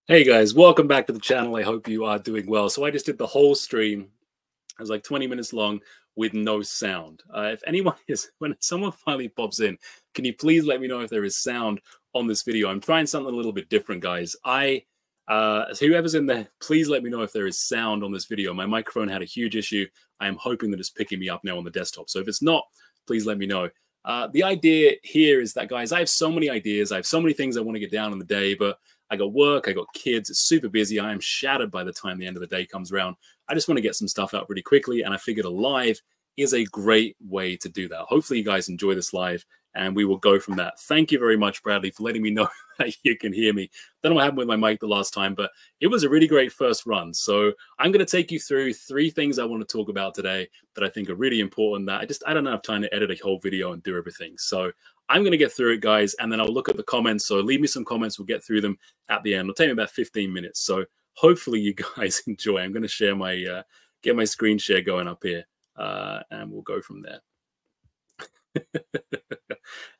Hey guys, welcome back to the channel. I hope you are doing well. So I just did the whole stream. It was like 20 minutes long with no sound. If anyone when someone finally pops in, can you please let me know if there is sound on this video? I'm trying something a little bit different, guys. Whoever's in there, please let me know if there is sound on this video. My microphone had a huge issue. I am hoping that it's picking me up now on the desktop. So if it's not, please let me know. The idea here is that, guys, I have so many ideas. I have so many things I want to get down in the day, but I got work, I got kids, it's super busy. I am shattered by the time the end of the day comes around. I just want to get some stuff out really quickly, and I figured a live is a great way to do that. Hopefully you guys enjoy this live, and we will go from that. Thank you very much, Bradley, for letting me know that you can hear me. Don't know what happened with my mic the last time, but it was a really great first run. So I'm going to take you through 3 things I want to talk about today that I think are really important, that I don't have time to edit a whole video and do everything. So I'm going to get through it, guys, and then I'll look at the comments. So leave me some comments. We'll get through them at the end. It'll take me about 15 minutes. So hopefully you guys enjoy. I'm going to share my, get my screen share going up here, and we'll go from there.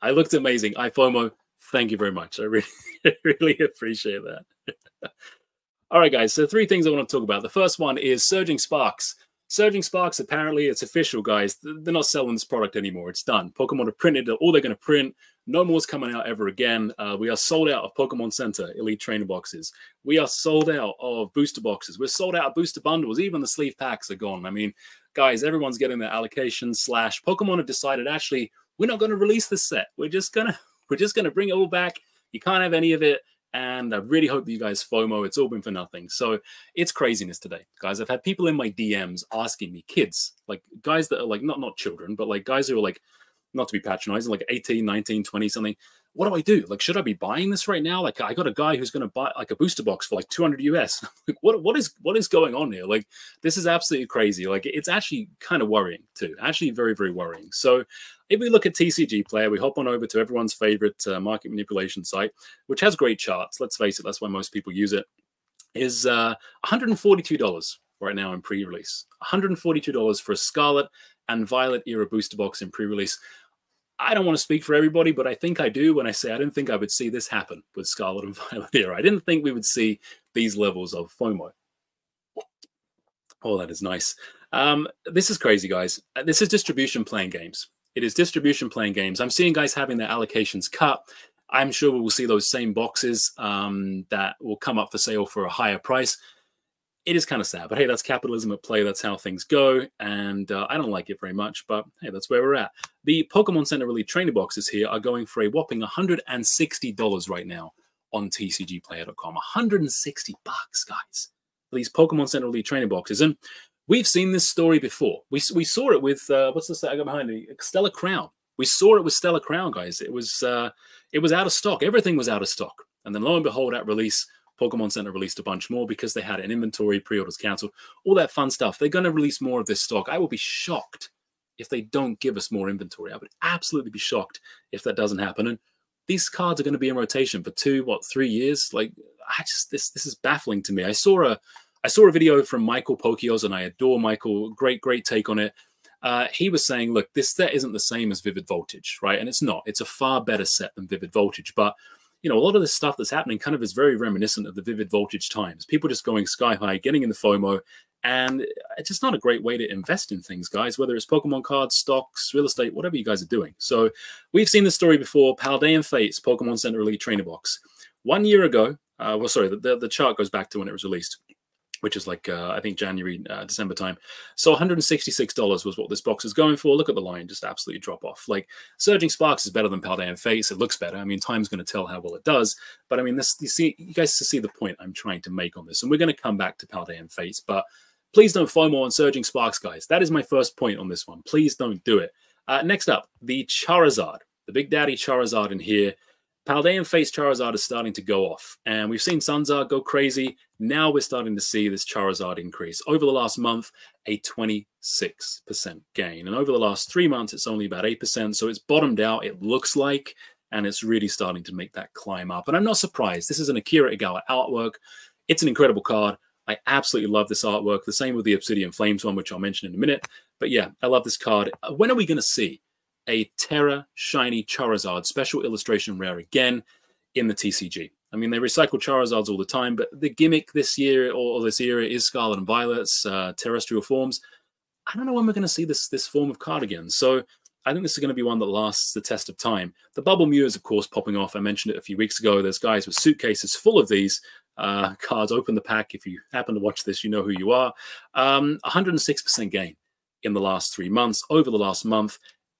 I looked amazing. iFOMO, thank you very much. I really appreciate that. All right, guys. So 3 things I want to talk about. The first one is Surging Sparks. Surging Sparks, apparently it's official, guys. They're not selling this product anymore. It's done. Pokemon have printed all they're going to print. No more's coming out ever again. We are sold out of Pokemon Center Elite Trainer boxes. We are sold out of booster boxes. We're sold out of booster bundles. Even the sleeve packs are gone. I mean, guys, everyone's getting their allocation / Pokemon have decided, actually, we're not going to release this set. We're just gonna bring it all back. You can't have any of it. And I really hope you guys FOMO. It's all been for nothing. So it's craziness today, guys. I've had people in my DMs asking me, kids, like guys that are like, not children, but like guys who are like, not to be patronizing, like 18, 19, 20 something. What do I do? Like, should I be buying this right now? Like, I got a guy who's going to buy like a booster box for like 200 US. Like, what is going on here? Like, this is absolutely crazy. Like, it's actually kind of worrying too. Actually, very, very worrying. So if we look at TCG Player, we hop on over to everyone's favorite market manipulation site, which has great charts. Let's face it, that's why most people use it. Is $142 right now in pre-release. $142 for a Scarlet and Violet era booster box in pre-release. I don't want to speak for everybody, but I think I do when I say I didn't think I would see this happen with Scarlet and Violet era. I didn't think we would see these levels of FOMO. Oh, that is nice. This is crazy, guys. This is distribution playing games. It is distribution playing games. I'm seeing guys having their allocations cut. I'm sure we will see those same boxes that will come up for sale for a higher price. It is kind of sad, but hey, that's capitalism at play. That's how things go, and I don't like it very much, but hey, that's where we're at. The Pokemon Center Elite Trainer boxes here are going for a whopping $160 right now on TCGplayer.com. $160, guys, for these Pokemon Center Elite Trainer boxes. And we've seen this story before. We saw it with, what's this I got behind me? Stellar Crown. We saw it with Stellar Crown, guys. It was out of stock. Everything was out of stock. And then lo and behold, at release, Pokemon Center released a bunch more because they had an inventory, pre-orders canceled, all that fun stuff. They're going to release more of this stock. I will be shocked if they don't give us more inventory. I would absolutely be shocked if that doesn't happen. And these cards are going to be in rotation for 3 years. Like, this is baffling to me. I saw a video from Michael Pokios, and I adore Michael. Great take on it. He was saying, look, this set isn't the same as Vivid Voltage, right? And it's not. It's a far better set than Vivid Voltage, but you know, a lot of this stuff that's happening kind of is very reminiscent of the Vivid Voltage times. People just going sky high, getting in the FOMO, and it's just not a great way to invest in things, guys, whether it's Pokemon cards, stocks, real estate, whatever you guys are doing. So we've seen this story before. Paldean Fates, Pokemon Center Elite Trainer Box. 1 year ago, well, sorry, the chart goes back to when it was released, which is like, I think, January, December time. So $166 was what this box is going for. Look at the line, just absolutely drop off. Like, Surging Sparks is better than Paldean Fates. It looks better. I mean, time's going to tell how well it does. But I mean, you guys see the point I'm trying to make on this. And we're going to come back to Paldean Fates. But please don't FOMO on Surging Sparks, guys. That is my first point on this one. Please don't do it. Next up, the Charizard. The Big Daddy Charizard in here. Paldean Fates Charizard is starting to go off, and we've seen Sunzard go crazy. Now we're starting to see this Charizard increase. Over the last month, a 26% gain, and over the last 3 months, it's only about 8%, so it's bottomed out, it looks like, and it's really starting to make that climb up. And I'm not surprised. This is an Akira Igawa artwork. It's an incredible card. I absolutely love this artwork. The same with the Obsidian Flames one, which I'll mention in a minute. But yeah, I love this card. When are we going to see a Terra Shiny Charizard special illustration rare again in the TCG? I mean, they recycle Charizards all the time, but the gimmick this year or this era is Scarlet and Violet's terrestrial forms. I don't know when we're going to see this form of card again. So I think this is going to be one that lasts the test of time. The Bubble Mew is, of course, popping off. I mentioned it a few weeks ago. There's guys with suitcases full of these cards. Open the pack. If you happen to watch this, you know who you are. 106% gain in the last 3 months. Over the last month,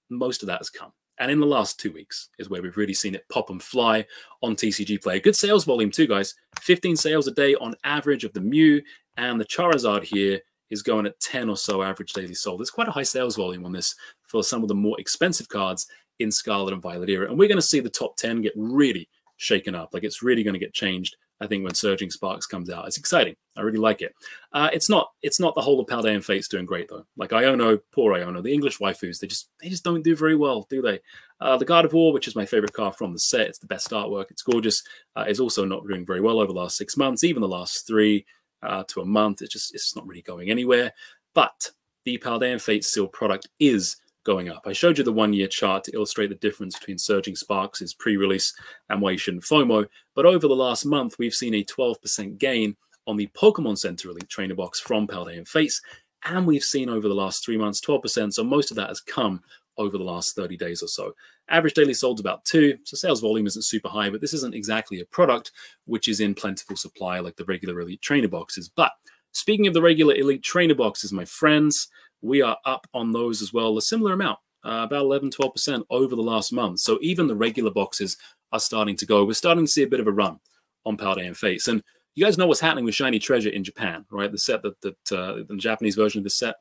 most of that has come. And in the last 2 weeks is where we've really seen it pop and fly on TCG Player. Good sales volume too, guys. 15 sales a day on average of the Mew, and the Charizard here is going at 10 or so average daily sold. There's quite a high sales volume on this for some of the more expensive cards in Scarlet and Violet era. And we're going to see the top 10 get really shaken up. Like, it's really going to get changed, I think, when Surging Sparks comes out. It's exciting. I really like it. It's not the whole of Paldean Fate's doing great, though. Like, Iono, poor Iono, the English waifus, they just don't do very well, do they? The Gardevoir, which is my favorite card from the set, it's the best artwork, it's gorgeous, is also not doing very well over the last 6 months, even the last 3 to a month. It's not really going anywhere. But the Paldean Fate sealed product is going up. I showed you the 1 year chart to illustrate the difference between Surging Sparks' pre-release and why you shouldn't FOMO. But over the last month, we've seen a 12% gain on the Pokemon Center Elite Trainer Box from Paldean Fates. And we've seen over the last 3 months, 12%. So most of that has come over the last 30 days or so. Average daily sold about 2, so sales volume isn't super high, but this isn't exactly a product which is in plentiful supply like the regular Elite Trainer boxes. But speaking of the regular Elite Trainer boxes, my friends, we are up on those as well, a similar amount, about 11, 12% over the last month. So even the regular boxes are starting to go. We're starting to see a bit of a run on Paldean Fates. And you guys know what's happening with Shiny Treasure in Japan, right? The set the Japanese version of the set,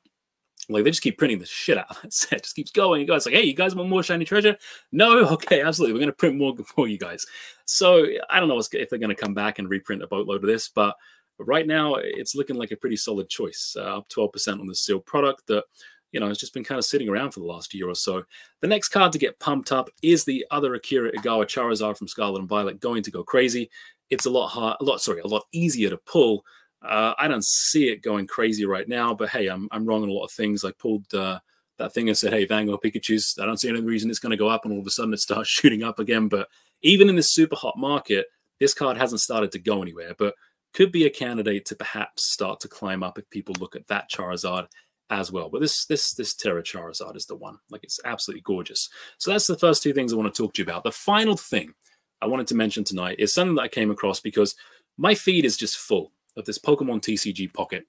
like, they just keep printing the shit out of that set. It just keeps going. You guys like, hey, you guys want more Shiny Treasure? No? Okay, absolutely. We're going to print more for you guys. So I don't know if they're going to come back and reprint a boatload of this, but right now it's looking like a pretty solid choice. Up 12% on the sealed product that, you know, has just been kind of sitting around for the last year or so. The next card to get pumped up is the other Akira Igawa Charizard from Scarlet and Violet, going to go crazy. It's a lot easier to pull. I don't see it going crazy right now, but hey, I'm wrong on a lot of things. I pulled that thing and said, hey, Van Gogh Pikachu's, I don't see any reason it's going to go up, and all of a sudden it starts shooting up again. But even in this super hot market, this card hasn't started to go anywhere, but could be a candidate to perhaps start to climb up if people look at that Charizard as well. But this Terra Charizard is the one. Like, it's absolutely gorgeous. So that's the first 2 things I want to talk to you about. The final thing I wanted to mention tonight is something that I came across because my feed is just full of this Pokemon TCG Pocket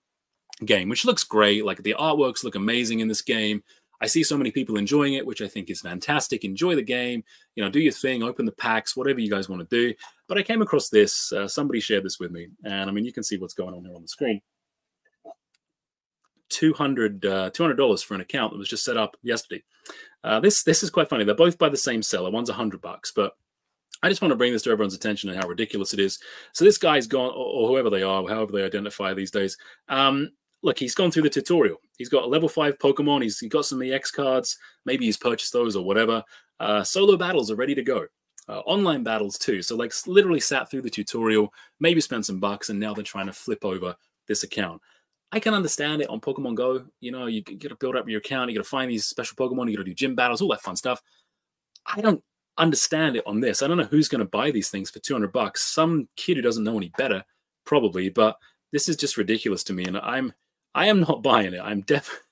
game, which looks great. Like, the artworks look amazing in this game. I see so many people enjoying it, which I think is fantastic. Enjoy the game, you know, do your thing, open the packs, whatever you guys want to do. But I came across this, somebody shared this with me, and I mean, you can see what's going on here on the screen. $200 for an account that was just set up yesterday. This is quite funny. They're both by the same seller. One's $100, but I just want to bring this to everyone's attention and how ridiculous it is. So this guy's gone, or whoever they are, however they identify these days. Look, he's gone through the tutorial. He's got a level 5 Pokemon. He's got some EX cards. Maybe he's purchased those or whatever. Solo battles are ready to go. Online battles too. So, like, literally sat through the tutorial, maybe spent some bucks, and now they're trying to flip over this account. I can understand it on Pokemon Go. You know, you got to build up your account. You got to find these special Pokemon. You got to do gym battles, all that fun stuff. I don't understand it on this. I don't know who's going to buy these things for $200. Some kid who doesn't know any better, probably. But this is just ridiculous to me, and I am not buying it. I'm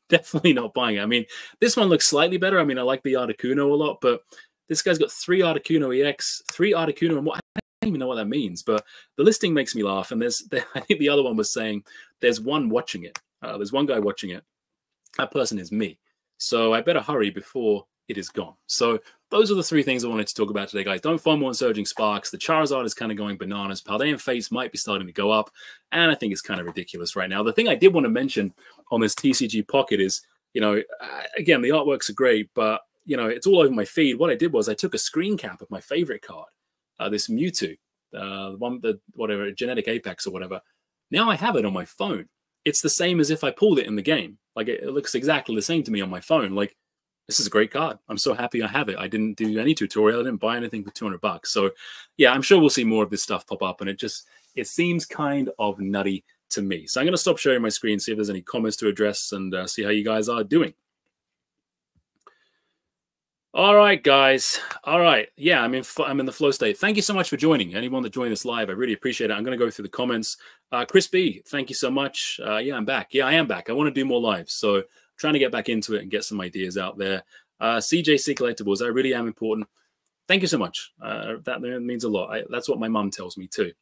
definitely not buying it. I mean, this one looks slightly better. I mean, I like the Articuno a lot, but this guy's got 3 Articuno EX, 3 Articuno, and what, I don't even know what that means. But the listing makes me laugh. And I think the other one was saying there's one watching it. There's one guy watching it. That person is me. So I better hurry before it is gone. So those are the 3 things I wanted to talk about today, guys. Don't FOMO on Surging Sparks. The Charizard is kind of going bananas. Paldean Fates might be starting to go up, and I think it's kind of ridiculous right now. The thing I did want to mention on this TCG Pocket is, you know, again, the artworks are great, but, you know, it's all over my feed. What I did was I took a screen cap of my favorite card, this Mewtwo, whatever, Genetic Apex or whatever. Now I have it on my phone. It's the same as if I pulled it in the game. Like, it looks exactly the same to me on my phone. Like, this is a great card. I'm so happy I have it. I didn't do any tutorial. I didn't buy anything for $200. So yeah, I'm sure we'll see more of this stuff pop up, and it seems kind of nutty to me. So I'm going to stop sharing my screen, see if there's any comments to address, and see how you guys are doing. All right, guys. All right. Yeah, I'm in the flow state. Thank you so much for joining. Anyone that joined us live, I really appreciate it. I'm going to go through the comments. Chris B, thank you so much. Yeah, I'm back. Yeah, I am back. I want to do more lives, so I'm trying to get back into it and get some ideas out there. CJC Collectibles, I really am important. Thank you so much. That means a lot. That's what my mum tells me too.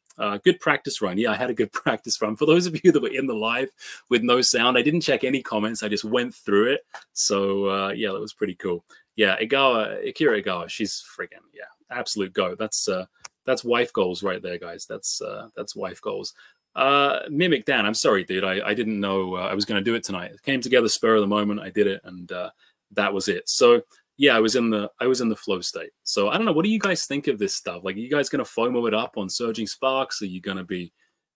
Good practice run. Yeah, I had a good practice run. For those of you that were in the live with no sound, I didn't check any comments. I just went through it. So yeah, that was pretty cool. Yeah, Akira Igawa, she's friggin', yeah, absolute go. That's wife goals right there, guys. That's wife goals. Mimic Dan, I'm sorry, dude. I didn't know I was going to do it tonight. It came together spur of the moment. I did it, and that was it. So yeah, I was in the flow state. So I don't know. What do you guys think of this stuff? Like, are you guys going to FOMO it up on Surging Sparks? Are you going to be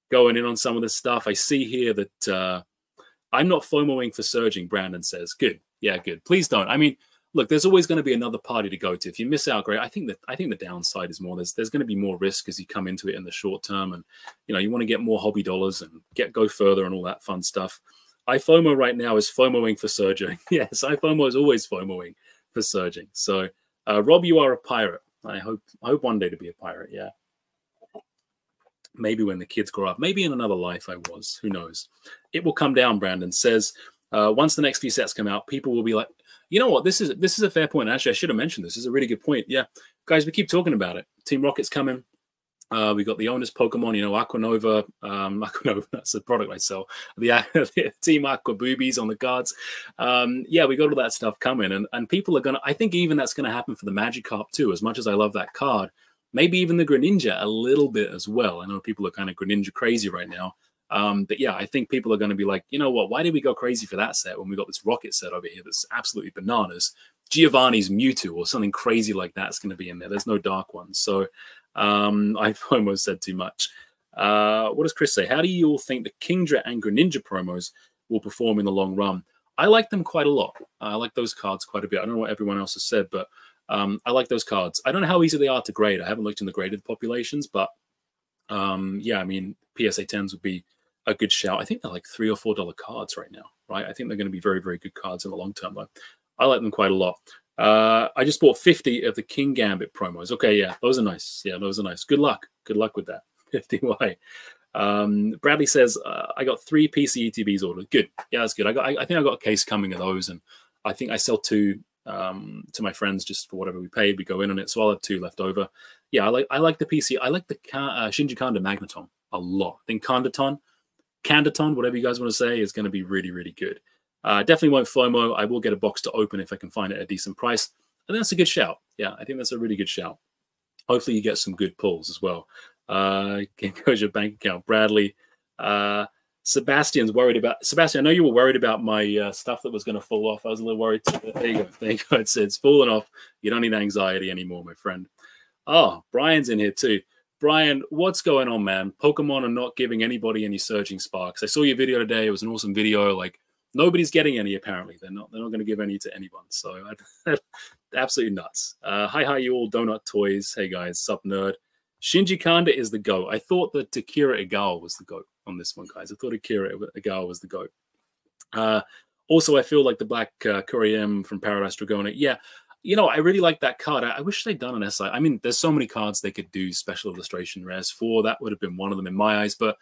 going in on some of this stuff? I see here that I'm not FOMOing for Surging. Brandon says, good. Yeah, good. Please don't. I mean, look, there's always going to be another party to go to. If you miss out, great. I think the downside is more there's going to be more risk as you come into it in the short term, and you want to get more hobby dollars and go further and all that fun stuff. iFOMO right now is FOMOing for Surging. Yes, iFOMO is always FOMOing for Surging. So, Rob, you are a pirate. I hope one day to be a pirate. Yeah, maybe when the kids grow up. Maybe in another life I was. Who knows? It will come down. Brandon says once the next few sets come out, people will be like, you know what? This is a fair point. Actually, I should have mentioned this. This is a really good point. Yeah, guys, we keep talking about it. Team Rocket's coming. We got the Onus Pokemon, Aquanova. Aquanova, that's the product I sell. The Team Aqua Boobies on the cards. Yeah, we got all that stuff coming. And people are going to, I think even that's going to happen for the Magikarp too, as much as I love that card. Maybe even the Greninja a little bit as well. I know people are kind of Greninja crazy right now. But yeah, I think people are going to be like, you know what? Why did we go crazy for that set when we got this Rocket set over here that's absolutely bananas? Giovanni's Mewtwo or something crazy like that's going to be in there. There's no dark ones. So I've almost said too much. What does Chris say? How do you all think the Kingdra and Greninja promos will perform in the long run? I like them quite a lot. I like those cards quite a bit. I don't know what everyone else has said, but I like those cards. I don't know how easy they are to grade. I haven't looked in the graded populations, but yeah, I mean, PSA 10s would be a good shout. I think they're like $3 or $4 cards right now, right? I think they're going to be very, very good cards in the long term, though. I like them quite a lot. I just bought 50 of the King Gambit promos. Okay, yeah, those are nice. Yeah, those are nice. Good luck. Good luck with that. 50Y. Bradley says, I got 3 PC ETBs ordered. Good. Yeah, that's good. I think I got a case coming of those, and I think I sell 2 to my friends just for whatever we paid. We go in on it, so I'll have 2 left over. Yeah, I like the PC. I like the Shinji Kanda Magneton a lot. I think Kandaton, whatever you guys want to say, is going to be really, really good. Definitely won't FOMO. I will get a box to open if I can find it at a decent price. And that's a good shout. Yeah, I think that's a really good shout. Hopefully you get some good pulls as well. Goes your bank account. Bradley. Sebastian's worried about... Sebastian, I know you were worried about my stuff that was going to fall off. I was a little worried too. There you go. There you go. It's fallen off. You don't need anxiety anymore, my friend. Oh, Brian's in here too. Brian, what's going on, man? Pokemon are not giving anybody any Surging Sparks. I saw your video today. It was an awesome video. Like, nobody's getting any, apparently. They're not going to give any to anyone. So, absolutely nuts. Hi, you all. Donut Toys. Hey, guys. Sup, nerd. Shinji Kanda is the GOAT. I thought that Akira Igawa was the GOAT on this one, guys. I thought Akira Igawa was the GOAT. Also, I feel like the Black Kuriem from Paradise Dragona. Yeah. I really like that card. I wish they'd done an SI. I mean, there's so many cards they could do special illustration rares for. That would have been one of them in my eyes. But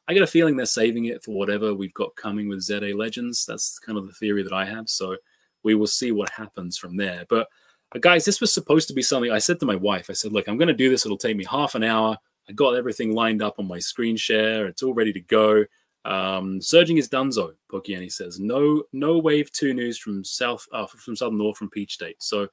I get a feeling they're saving it for whatever we've got coming with ZA Legends. That's kind of the theory that I have. So we will see what happens from there. But guys, this was supposed to be something I said to my wife. I said, look, I'm going to do this. It'll take me half an hour. I got everything lined up on my screen share. It's all ready to go. Surging is donezo, Pokiani says. No Wave 2 news from Southern North from Peach State. So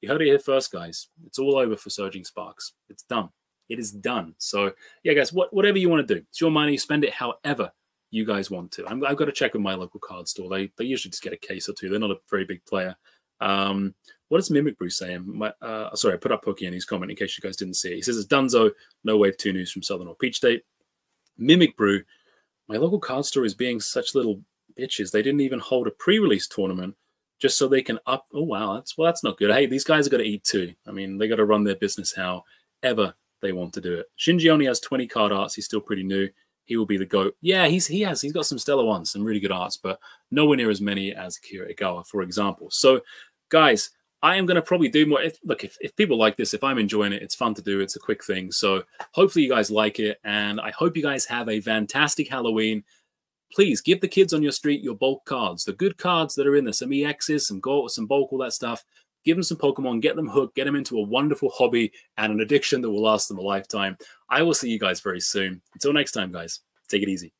you heard it here first, guys. It's all over for Surging Sparks. It's done. It is done. So yeah, guys, whatever you want to do. It's your money. Spend it however you guys want to. I've got to check with my local card store. They usually just get a case or 2. They're not a very big player. What is Mimic Brew saying? Sorry, I put up Pokiani's comment in case you guys didn't see it. He says it's donezo. No Wave 2 news from Southern North Peach State. Mimic Brew. My local card store is being such little bitches. They didn't even hold a pre-release tournament just so they can up. Oh, wow. That's not good. Hey, these guys are going to eat too. I mean, they got to run their business however they want to do it. Shinji only has 20 card arts. He's still pretty new. He will be the GOAT. Yeah, he's got some stellar ones, some really good arts, but nowhere near as many as Akira Igawa, for example. So, guys, I am going to probably do more. Look, if people like this, if I'm enjoying it, it's fun to do. It's a quick thing. So hopefully you guys like it. And I hope you guys have a fantastic Halloween. Please give the kids on your street your bulk cards, the good cards that are in there, some EXs, some gold, some bulk, all that stuff. Give them some Pokemon, get them hooked, get them into a wonderful hobby and an addiction that will last them a lifetime. I will see you guys very soon. Until next time, guys, take it easy.